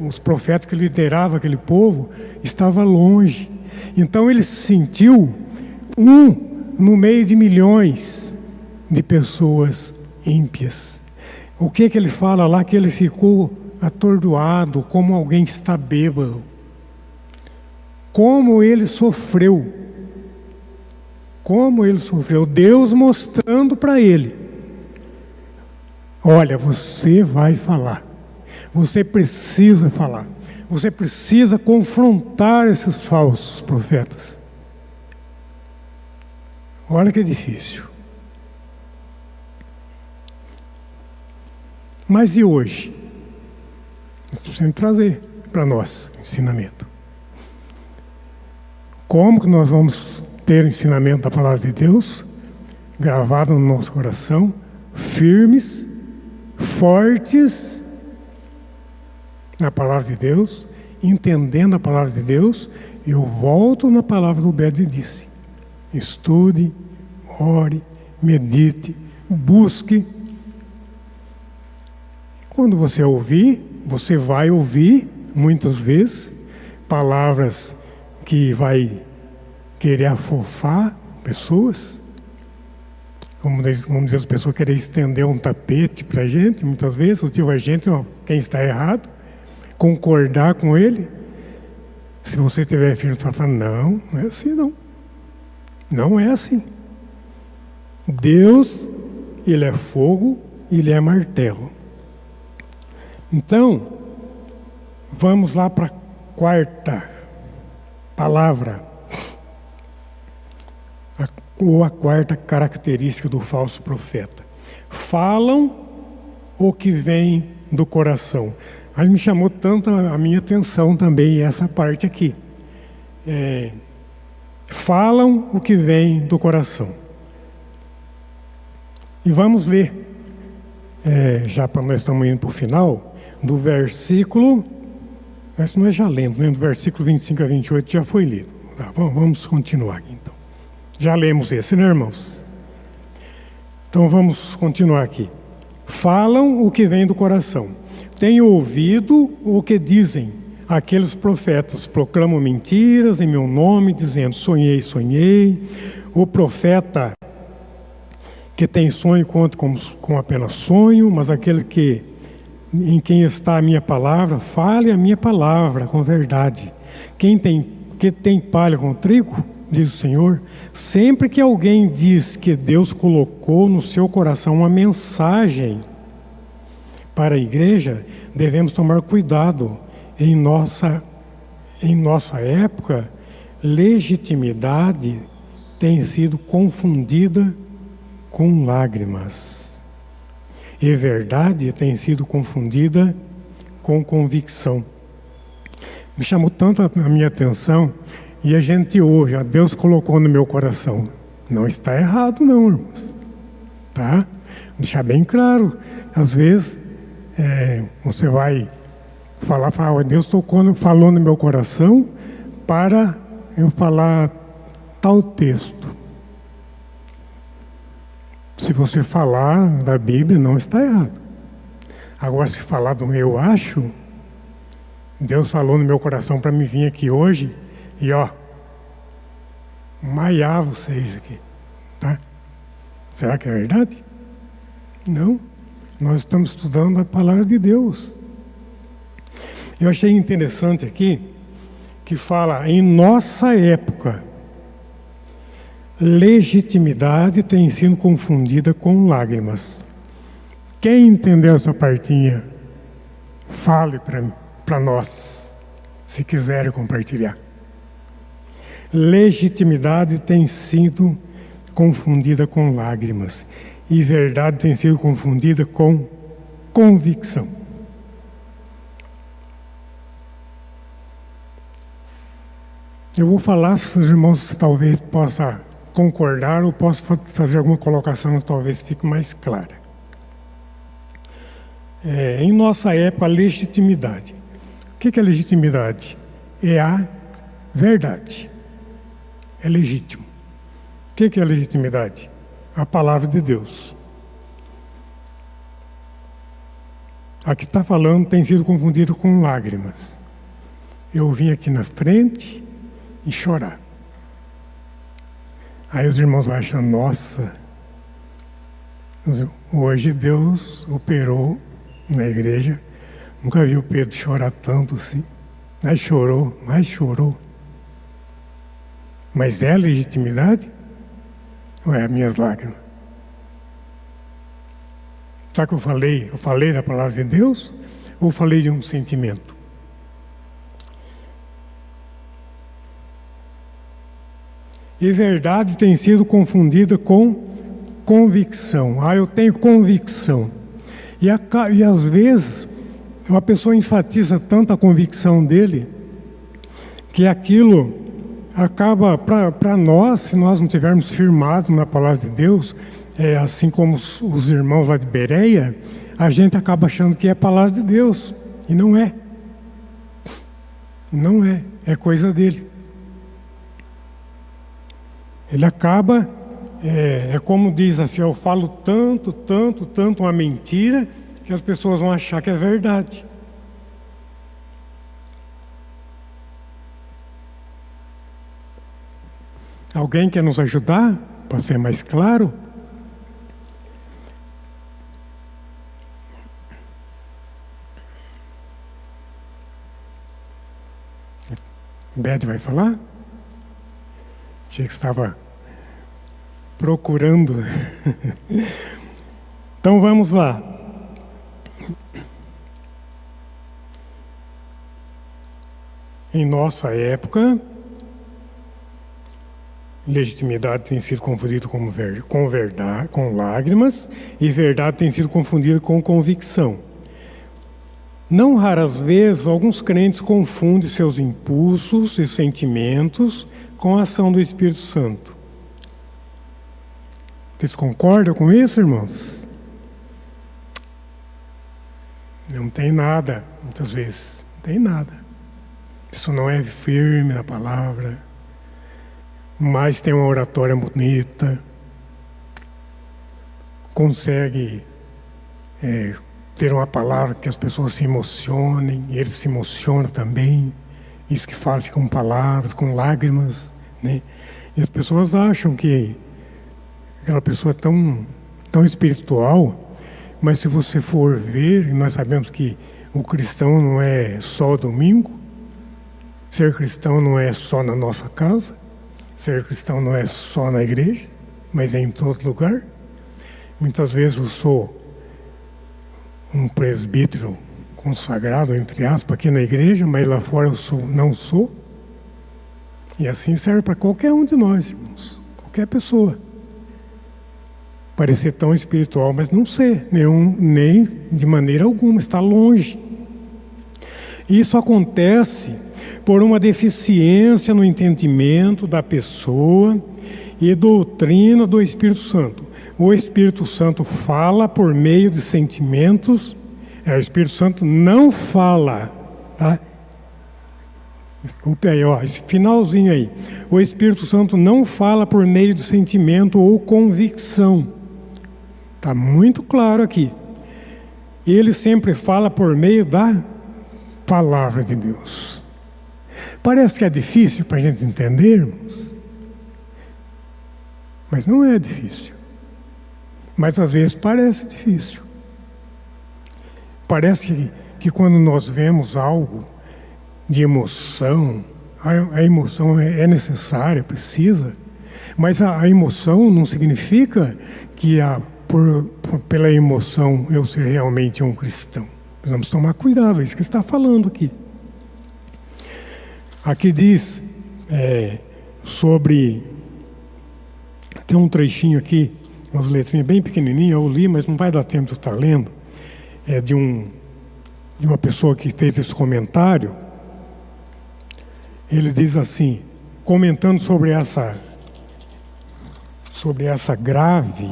os profetas que lideravam aquele povo, estava longe. Então ele se sentiu no meio de milhões de pessoas ímpias. O que ele fala lá? Que ele ficou atordoado, como alguém que está bêbado. Como ele sofreu. Como ele sofreu. Deus mostrando para ele. Olha, você vai falar. Você precisa falar. Você precisa confrontar esses falsos profetas. Olha que difícil. Mas e hoje? Nós precisamos trazer para nós ensinamento. Como que nós vamos ter o ensinamento da palavra de Deus gravado no nosso coração, firmes, fortes na palavra de Deus, entendendo a palavra de Deus? E eu volto na palavra que o Bede disse: estude, ore, medite, busque. Quando você ouvir, você vai ouvir muitas vezes palavras que vai querer afofar pessoas. Vamos dizer, as pessoas querem estender um tapete para a gente, muitas vezes, motiva a gente, quem está errado, concordar com ele. Se você tiver firme para falar, não é assim não. Não é assim. Deus, Ele é fogo, Ele é martelo. Então, vamos lá para a quarta palavra, ou a quarta característica do falso profeta. Falam o que vem do coração. Aí me chamou tanto a minha atenção também essa parte aqui. Falam o que vem do coração. E vamos ler, já para nós estamos indo para o final, do versículo, nós já lemos, né? Do versículo 25 a 28 já foi lido. Vamos continuar aqui então. Já lemos esse, né, irmãos? Então vamos continuar aqui. Falam o que vem do coração. Tenho ouvido o que dizem aqueles profetas, proclamam mentiras em meu nome, dizendo, sonhei, sonhei. O profeta que tem sonho conta com apenas sonho, mas aquele que em quem está a minha palavra, fale a minha palavra com verdade. Que tem palha com trigo, diz o Senhor. Sempre que alguém diz que Deus colocou no seu coração uma mensagem para a igreja, devemos tomar cuidado. Em nossa época, legitimidade tem sido confundida com lágrimas. E verdade tem sido confundida com convicção. Me chamou tanto a minha atenção, e a gente ouve, Deus colocou no meu coração. Não está errado não, irmãos. Tá? Deixar bem claro. Às vezes, você vai falar, Deus falou no meu coração para eu falar tal texto. Se você falar da Bíblia, não está errado. Agora, se falar do eu acho, Deus falou no meu coração para me vir aqui hoje e maiar vocês aqui, tá? Será que é verdade? Não. Nós estamos estudando a palavra de Deus. Eu achei interessante aqui que fala, em nossa época, legitimidade tem sido confundida com lágrimas. Quem entendeu essa partinha, fale para nós, se quiserem compartilhar. Legitimidade tem sido confundida com lágrimas, e verdade tem sido confundida com convicção. Eu vou falar, se os irmãos talvez possam concordar ou posso fazer alguma colocação que talvez fique mais clara. Em nossa época, a legitimidade. O que é legitimidade? É a verdade. É legítimo. O que é legitimidade? A palavra de Deus. A que está falando tem sido confundido com lágrimas. Eu vim aqui na frente e chorar. Aí os irmãos vão achando, nossa, hoje Deus operou na igreja. Nunca vi o Pedro chorar tanto assim. Mais chorou. Mas é a legitimidade? Ou é as minhas lágrimas? Sabe o que eu falei? Eu falei da palavra de Deus ou falei de um sentimento? E verdade tem sido confundida com convicção. Eu tenho convicção. E às vezes, uma pessoa enfatiza tanto a convicção dele, que aquilo acaba, para nós, se nós não estivermos firmados na palavra de Deus, assim como os irmãos lá de Bereia, a gente acaba achando que é a palavra de Deus. E não é. Não é. É coisa dele. Ele acaba, como diz assim, eu falo tanto uma mentira, que as pessoas vão achar que é verdade. Alguém quer nos ajudar, para ser mais claro? Beth vai falar? Achei que estava procurando. Então vamos lá. Em nossa época, legitimidade tem sido confundida com verdade, com lágrimas, e verdade tem sido confundida com convicção. Não raras vezes, alguns crentes confundem seus impulsos e sentimentos com a ação do Espírito Santo. Vocês concordam com isso, irmãos? Não tem nada, muitas vezes. Não tem nada. Isso não é firme na palavra. Mas tem uma oratória bonita. Consegue ter uma palavra que as pessoas se emocionem. E ele se emociona também. Isso que faz com palavras, com lágrimas, né? E as pessoas acham que aquela pessoa é tão tão espiritual, mas se você for ver, nós sabemos que o cristão não é só domingo, ser cristão não é só na nossa casa, ser cristão não é só na igreja, mas é em todo lugar. Muitas vezes eu sou um presbítero consagrado, entre aspas, aqui na igreja, mas lá fora eu não sou. E assim serve para qualquer um de nós, irmãos, qualquer pessoa. Parecer tão espiritual, mas não ser nem de maneira alguma, está longe. Isso acontece por uma deficiência no entendimento da pessoa e doutrina do Espírito Santo. O Espírito Santo fala por meio de sentimentos, o Espírito Santo não fala, tá? Desculpe aí, ó, esse finalzinho aí. O Espírito Santo não fala por meio de sentimento ou convicção. Está muito claro aqui. Ele sempre fala por meio da palavra de Deus. Parece que é difícil para a gente entendermos, mas não é difícil. Mas às vezes parece difícil. Parece que quando nós vemos algo de emoção, a emoção é necessária, precisa, mas a emoção não significa que pela emoção eu ser realmente um cristão. Precisamos tomar cuidado, é isso que está falando aqui. Aqui diz sobre... Tem um trechinho aqui, umas letrinhas bem pequenininhas, eu li, mas não vai dar tempo de estar lendo. É de uma pessoa que fez esse comentário. Ele diz assim, comentando sobre essa grave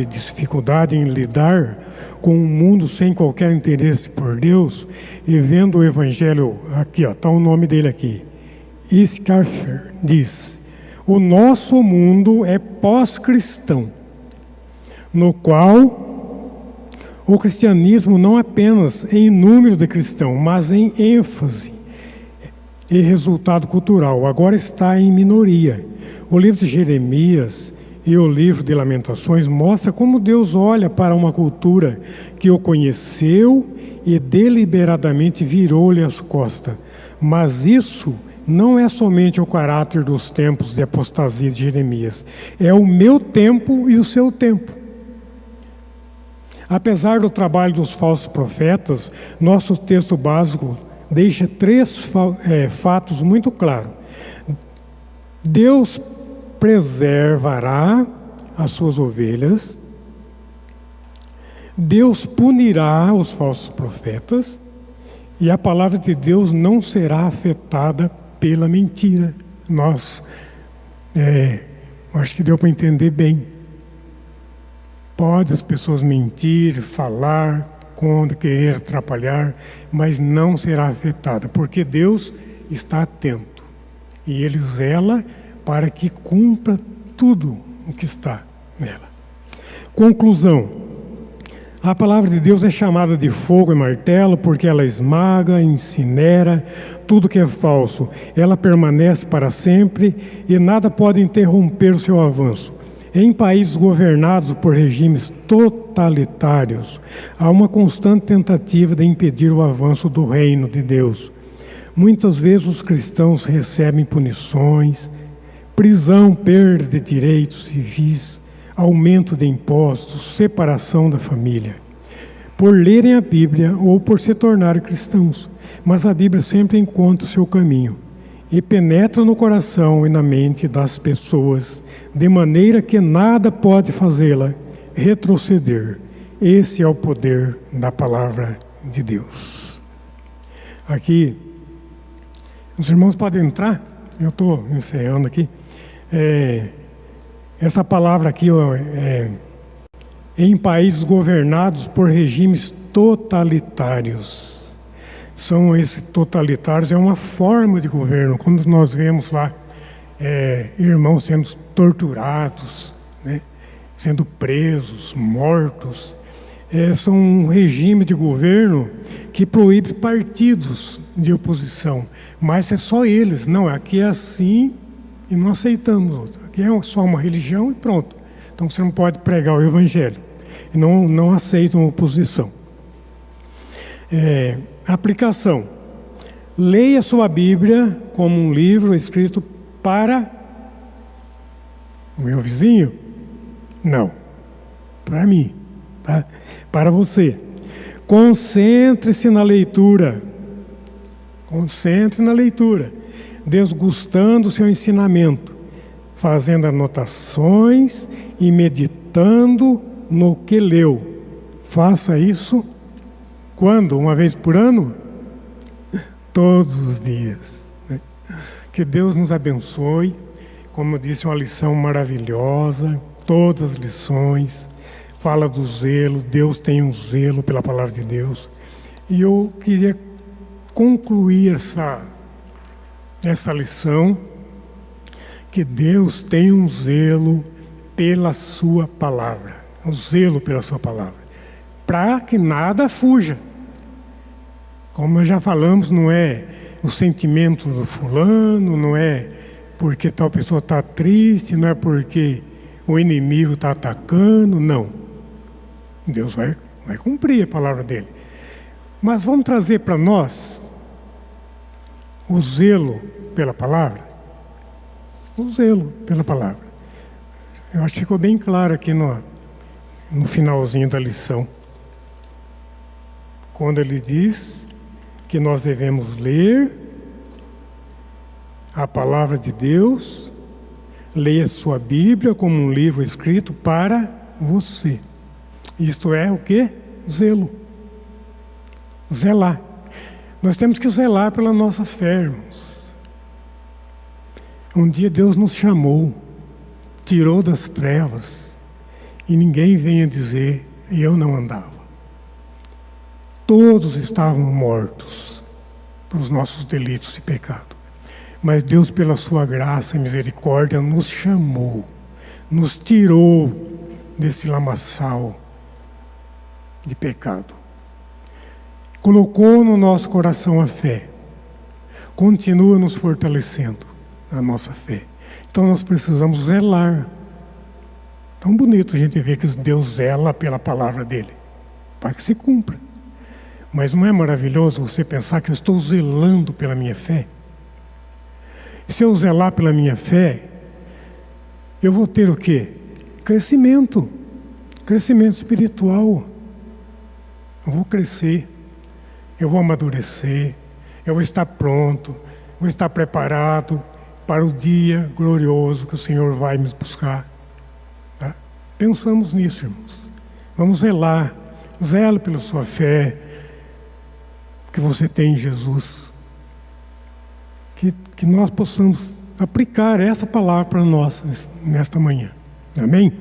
dificuldade em lidar com um mundo sem qualquer interesse por Deus, e vendo o Evangelho, aqui está o nome dele aqui, Schaeffer diz: o nosso mundo é pós-cristão, no qual o cristianismo não apenas em número de cristãos, mas em ênfase e resultado cultural, agora está em minoria. O livro de Jeremias e o livro de Lamentações mostra como Deus olha para uma cultura que o conheceu e deliberadamente virou-lhe as costas. Mas isso não é somente o caráter dos tempos de apostasia de Jeremias, é o meu tempo e o seu tempo. Apesar do trabalho dos falsos profetas, nosso texto básico deixa 3 fatos muito claros. Deus preservará as suas ovelhas, Deus punirá os falsos profetas, e a palavra de Deus não será afetada pela mentira. Acho que deu para entender bem. Pode as pessoas mentir, falar, querer atrapalhar, mas não será afetada, porque Deus está atento e Ele zela para que cumpra tudo o que está nela. Conclusão: a palavra de Deus é chamada de fogo e martelo porque ela esmaga, incinera tudo que é falso. Ela permanece para sempre e nada pode interromper o seu avanço. Em países governados por regimes totalitários, há uma constante tentativa de impedir o avanço do reino de Deus. Muitas vezes os cristãos recebem punições, prisão, perda de direitos civis, aumento de impostos, separação da família, por lerem a Bíblia ou por se tornarem cristãos. Mas a Bíblia sempre encontra o seu caminho e penetra no coração e na mente das pessoas, de maneira que nada pode fazê-la retroceder. Esse é o poder da palavra de Deus. Aqui, os irmãos podem entrar, eu estou encerrando aqui. Essa palavra aqui, em países governados por regimes totalitários. Esses totalitários é uma forma de governo, quando nós vemos lá irmãos sendo torturados, né, sendo presos, mortos. são um regime de governo que proíbe partidos de oposição. Mas é só eles. Não, aqui é assim e não aceitamos outro. Aqui é só uma religião e pronto. Então você não pode pregar o evangelho. E não aceitam oposição. Aplicação. Leia sua Bíblia como um livro escrito para o meu vizinho? Não. Para mim. Tá? Para você. Concentre-se na leitura. Concentre na leitura. Desgustando o seu ensinamento. Fazendo anotações e meditando no que leu. Faça isso quando? Uma vez por ano? Todos os dias. Que Deus nos abençoe. Como eu disse, uma lição maravilhosa. Todas as lições. Fala do zelo. Deus tem um zelo pela palavra de Deus. E eu queria concluir essa lição. Que Deus tem um zelo pela sua palavra. Um zelo pela sua palavra. Para que nada fuja. Como nós já falamos, não é o sentimento do fulano, não é porque tal pessoa está triste, não é porque o inimigo está atacando, não. Deus vai cumprir a palavra dele. Mas vamos trazer para nós o zelo pela palavra. O zelo pela palavra. Eu acho que ficou bem claro aqui no finalzinho da lição. Quando ele diz que nós devemos ler a palavra de Deus, leia sua Bíblia como um livro escrito para você. Isto é o quê? Zelo. Zelar. Nós temos que zelar pela nossa fé, irmãos. Um dia Deus nos chamou, tirou das trevas, e ninguém venha dizer, eu não andava. Todos estavam mortos pelos nossos delitos e pecado. Mas Deus, pela sua graça e misericórdia, nos chamou, nos tirou desse lamaçal de pecado. Colocou no nosso coração a fé. Continua nos fortalecendo a nossa fé. Então nós precisamos zelar. Tão bonito a gente ver que Deus zela pela palavra dele, para que se cumpra. Mas não é maravilhoso você pensar que eu estou zelando pela minha fé? Se eu zelar pela minha fé, eu vou ter o quê? Crescimento. Crescimento espiritual. Eu vou crescer. Eu vou amadurecer. Eu vou estar pronto. Vou estar preparado para o dia glorioso que o Senhor vai me buscar. Tá? Pensamos nisso, irmãos. Vamos zelar. Zele pela sua fé que você tem em Jesus. Que nós possamos aplicar essa palavra para nós nesta manhã. Amém?